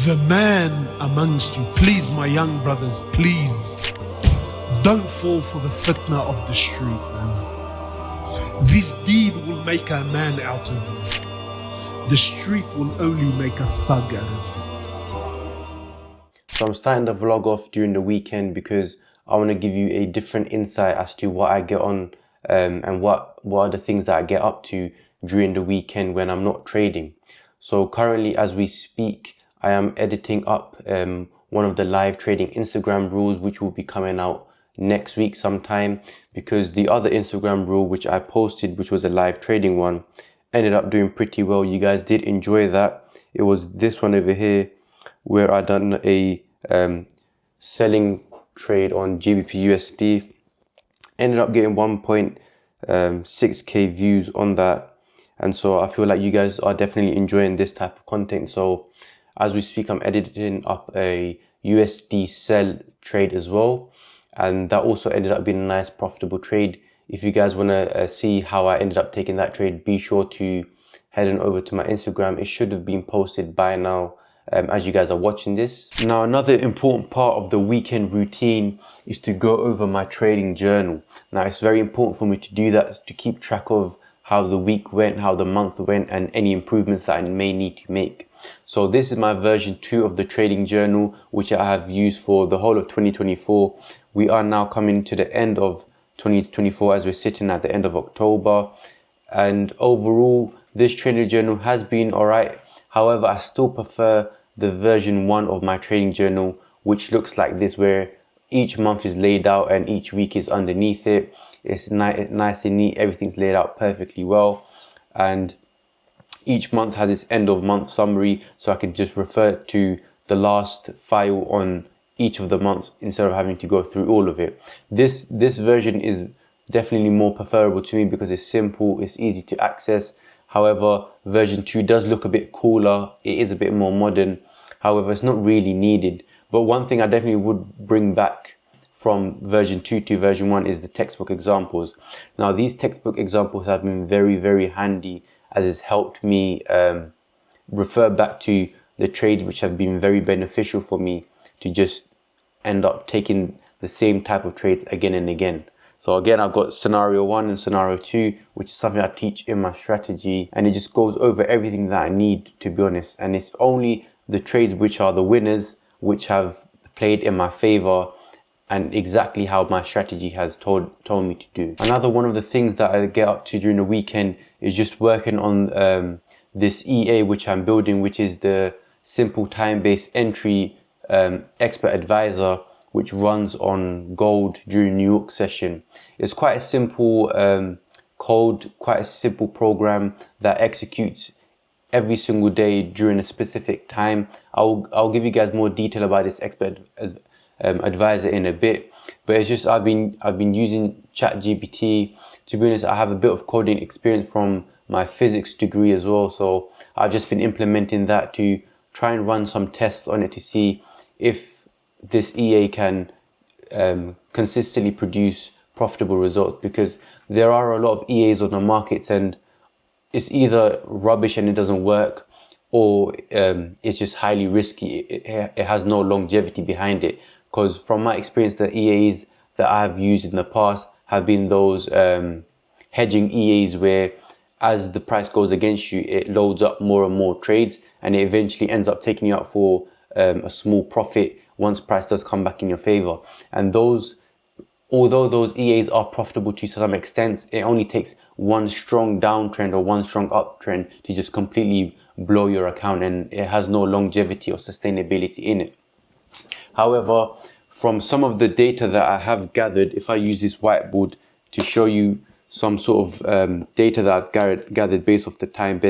the man amongst you, please, my young brothers, please, don't fall for the fitna of the street, man. This deed will make a man out of you. The street will only make a thug out of you. So I'm starting the vlog off during the weekend because I want to give you a different insight as to what I get on and what are the things that I get up to during the weekend when I'm not trading. So currently, as we speak, I am editing up one of the live trading Instagram rules, which will be coming out next week sometime, because the other Instagram rule which I posted, which was a live trading one, ended up doing pretty well. You guys did enjoy that. It was this one over here where I done a selling trade on GBP USD. Ended up getting 1.6k views on that, and so I feel like you guys are definitely enjoying this type of content. So as we speak, I'm editing up a USD sell trade as well, and that also ended up being a nice profitable trade. If you guys want to see how I ended up taking that trade, be sure to head on over to my Instagram. It should have been posted by now as you guys are watching this. Now, another important part of the weekend routine is to go over my trading journal. Now, it's very important for me to do that, to keep track of how the week went, how the month went, and any improvements that I may need to make. So this is my version 2 of the trading journal, which I have used for the whole of 2024. We are now coming to the end of 2024 as we're sitting at the end of October. And overall, this trading journal has been alright. However, I still prefer the version 1 of my trading journal, which looks like this, where each month is laid out and each week is underneath it. It's nice and neat. Everything's laid out perfectly well, and each month has its end of month summary, so I can just refer to the last file on each of the months instead of having to go through all of it. This version is definitely more preferable to me because it's simple, it's easy to access. However, version 2 does look a bit cooler. It is a bit more modern. However, it's not really needed. But one thing I definitely would bring back from version 2 to version 1 is the textbook examples. Now, these textbook examples have been very, very handy, as it's helped me refer back to the trades which have been very beneficial for me to just end up taking the same type of trades again and again. So again, I've got scenario 1 and scenario 2, which is something I teach in my strategy, and it just goes over everything that I need, to be honest. And it's only the trades which are the winners, which have played in my favor and exactly how my strategy has told me to do. Another one of the things that I get up to during the weekend is just working on this EA which I'm building, which is the simple time-based entry expert advisor, which runs on gold during New York session. It's quite a simple code, quite a simple program that executes every single day during a specific time. I'll give you guys more detail about this expert advisor in a bit, but it's just I've been using ChatGPT. To be honest, I have a bit of coding experience from my physics degree as well, so I've just been implementing that to try and run some tests on it to see if this EA can consistently produce profitable results, because there are a lot of EAs on the markets and it's either rubbish and it doesn't work, or it's just highly risky. It has no longevity behind it, because from my experience, the EAs that I've used in the past have been those hedging EAs where as the price goes against you, it loads up more and more trades and it eventually ends up taking you out for a small profit once price does come back in your favor. And although those EAs are profitable to some extent, it only takes one strong downtrend or one strong uptrend to just completely blow your account, and it has no longevity or sustainability in it. However, from some of the data that I have gathered, if I use this whiteboard to show you some sort of data that I've gathered based off the time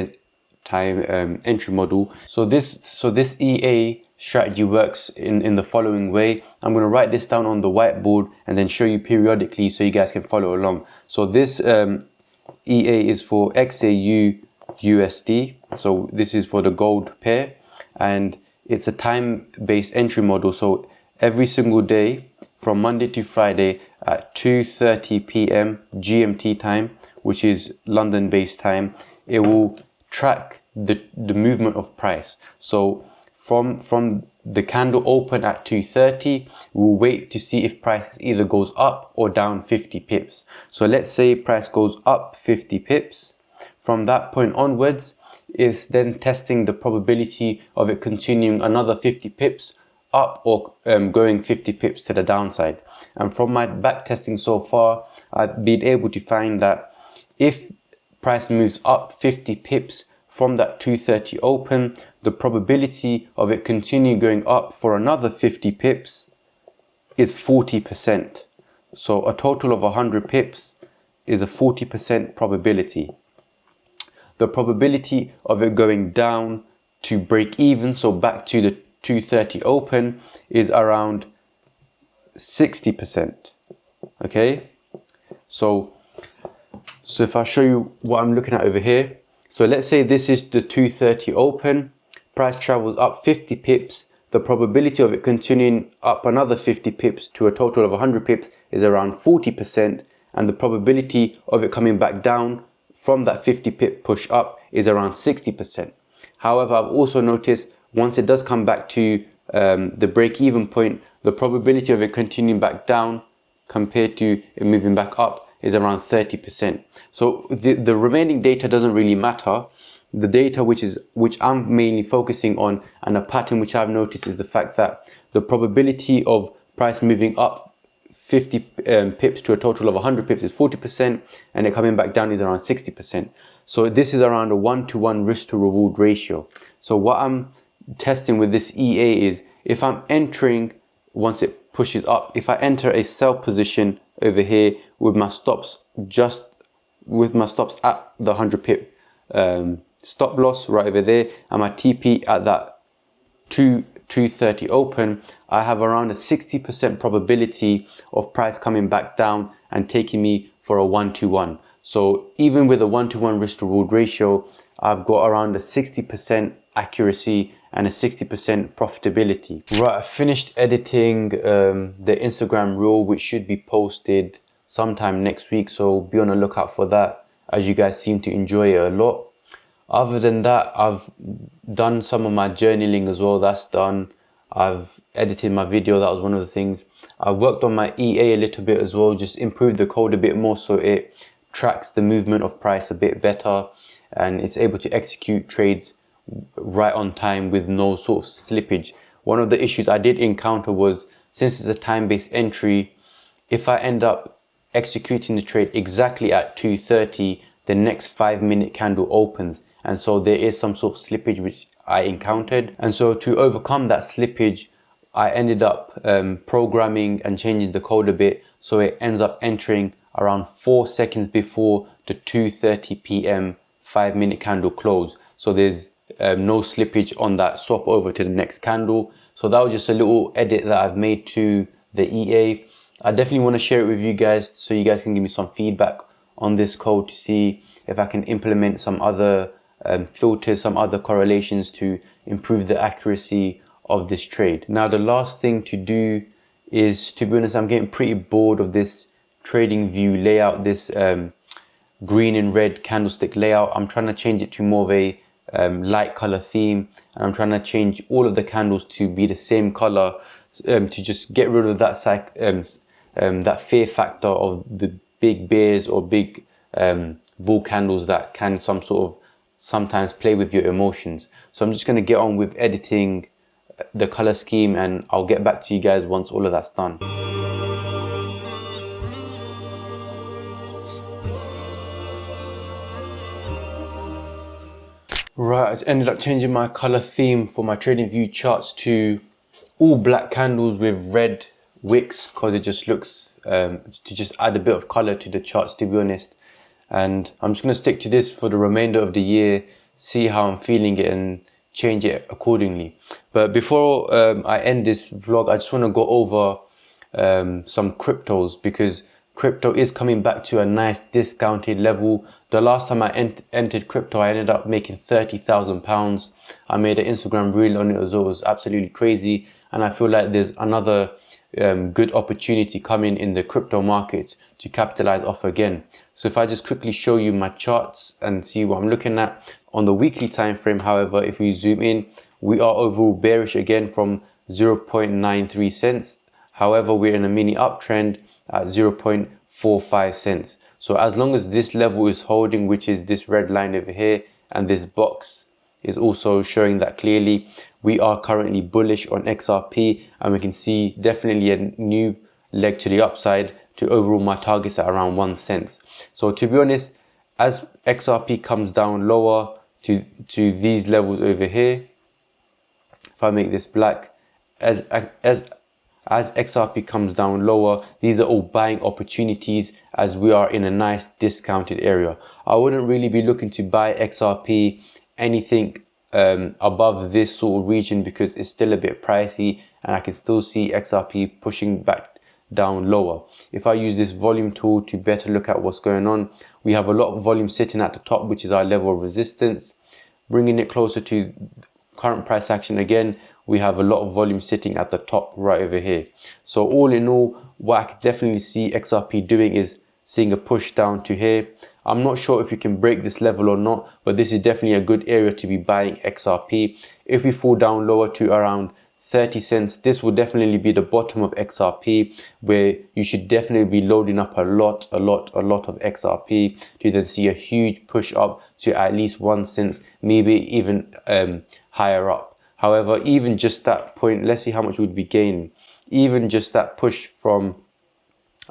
entry model. So this EA strategy works in the following way. I'm going to write this down on the whiteboard and then show you periodically so you guys can follow along. So this EA is for XAU USD. So this is for the gold pair, and it's a time-based entry model. So every single day from Monday to Friday at 2:30 p.m. GMT time, which is London-based time, it will track the movement of price. So from the candle open at 2:30, we'll wait to see if price either goes up or down 50 pips. So let's say price goes up 50 pips. From that point onwards, it's then testing the probability of it continuing another 50 pips up or going 50 pips to the downside. And from my back testing so far, I've been able to find that if price moves up 50 pips from that 2:30 open, the probability of it continue going up for another 50 pips is 40%. So a total of 100 pips is a 40% probability. The probability of it going down to break even, so back to the 2:30 open, is around 60%. Okay, so if I show you what I'm looking at over here, so let's say this is the 2:30 open, price travels up 50 pips, the probability of it continuing up another 50 pips to a total of 100 pips is around 40%, and the probability of it coming back down from that 50 pip push up is around 60%. However, I've also noticed once it does come back to the break-even point, the probability of it continuing back down compared to it moving back up is around 30%. So the remaining data doesn't really matter. The data which I'm mainly focusing on, and a pattern which I've noticed, is the fact that the probability of price moving up 50 pips to a total of 100 pips is 40%, and it coming back down is around 60%. So this is around a 1-to-1 risk to reward ratio. So what I'm testing with this EA is, if I'm entering once it pushes up, if I enter a sell position over here with my stops at the 100 pip stop loss right over there, and my TP at that 2:30 open, I have around a 60% probability of price coming back down and taking me for a 1-to-1. So even with a 1-to-1 risk to reward ratio, I've got around a 60% accuracy and a 60% profitability. Right, I finished editing the Instagram reel, which should be posted sometime next week, so be on the lookout for that, as you guys seem to enjoy it a lot. Other than that, I've done some of my journaling as well. That's done. I've edited my video. That was one of the things. I worked on my EA a little bit as well, just improved the code a bit more so it tracks the movement of price a bit better, and it's able to execute trades right on time with no sort of slippage. One of the issues I did encounter was, since it's a time-based entry, if I end up executing the trade exactly at 2:30, the next 5-minute candle opens, and so there is some sort of slippage which I encountered. And so to overcome that slippage, I ended up programming and changing the code a bit so it ends up entering around 4 seconds before the 2:30 p.m. 5-minute candle close. So there's no slippage on that swap over to the next candle. So that was just a little edit that I've made to the EA. I definitely want to share it with you guys so you guys can give me some feedback on this code to see if I can implement some other filters, some other correlations to improve the accuracy of this trade. Now the last thing to do is, to be honest, I'm getting pretty bored of this trading view layout, this green and red candlestick layout. I'm trying to change it to more of a light color theme, and I'm trying to change all of the candles to be the same color to just get rid of that that fear factor of the big bears or big bull candles that can sometimes play with your emotions. So I'm just going to get on with editing the color scheme, and I'll get back to you guys once all of that's done. Right, I ended up changing my color theme for my trading view charts to all black candles with red wicks, because it just looks to just add a bit of color to the charts, to be honest. And I'm just going to stick to this for the remainder of the year, see how I'm feeling it, and change it accordingly. But before I end this vlog, I just want to go over some cryptos, because crypto is coming back to a nice discounted level. The last time I entered crypto, I ended up making £30,000. I made an Instagram reel on it as well. It was absolutely crazy, and I feel like there's another good opportunity coming in the crypto markets to capitalize off again. So if I just quickly show you my charts and see what I'm looking at on the weekly time frame, however, if we zoom in we are overall bearish again from 0.93 cents. However, we're in a mini uptrend at 0.45 cents. So as long as this level is holding, which is this red line over here, and this box is also showing that clearly, we are currently bullish on XRP, and we can see definitely a new leg to the upside to overall my targets at around 1 cent. So to be honest, as XRP comes down lower to these levels over here, if I make this black, as XRP comes down lower, these are all buying opportunities as we are in a nice discounted area. I wouldn't really be looking to buy XRP anything above this sort of region because it's still a bit pricey, and I can still see XRP pushing back down lower. If I use this volume tool to better look at what's going on, we have a lot of volume sitting at the top, which is our level of resistance. Bringing it closer to current price action again, we have a lot of volume sitting at the top right over here. So all in all, what I can definitely see XRP doing is seeing a push down to here. I'm not sure if you can break this level or not, but this is definitely a good area to be buying XRP. If we fall down lower to around 30 cents, this will definitely be the bottom of XRP, where you should definitely be loading up a lot of XRP to then see a huge push up to at least 1 cent, maybe even higher up. However, even just that point, let's see how much we'd be gaining. Even just that push from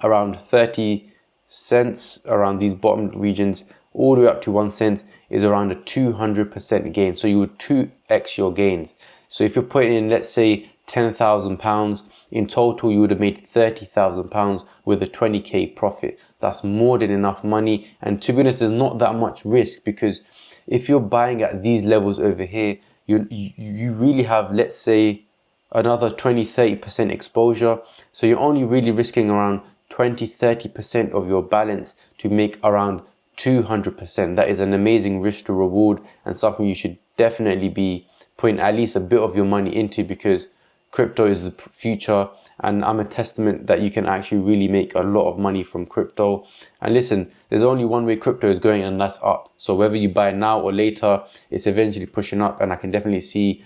around 30 cents, around these bottom regions, all the way up to 1 cent is around a 200% gain. So you would 2x your gains. So if you're putting in, let's say, £10,000, in total you would have made £30,000 with a 20k profit. That's more than enough money, and to be honest, there's not that much risk, because if you're buying at these levels over here, you really have, let's say, another 20-30% exposure. So you're only really risking around 20-30% of your balance to make around 200%. That is an amazing risk to reward, and something you should definitely be putting at least a bit of your money into, because crypto is the future, and I'm a testament that you can actually really make a lot of money from crypto. And listen, there's only one way crypto is going, and that's up. So whether you buy now or later, it's eventually pushing up, and I can definitely see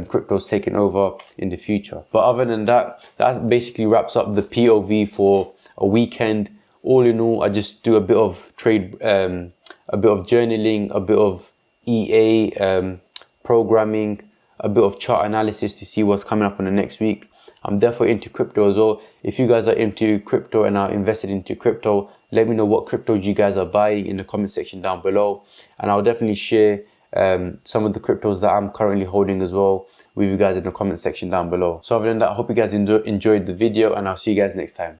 crypto's taking over in the future. But other than that, that basically wraps up the POV for a weekend. All in all, I just do a bit of trade, a bit of journaling, a bit of EA programming, a bit of chart analysis to see what's coming up in the next week. I'm definitely into crypto as well. If you guys are into crypto and are invested into crypto, let me know what cryptos you guys are buying in the comment section down below, and I'll definitely share some of the cryptos that I'm currently holding as well with you guys in the comment section down below. So other than that, I hope you guys enjoyed the video, and I'll see you guys next time.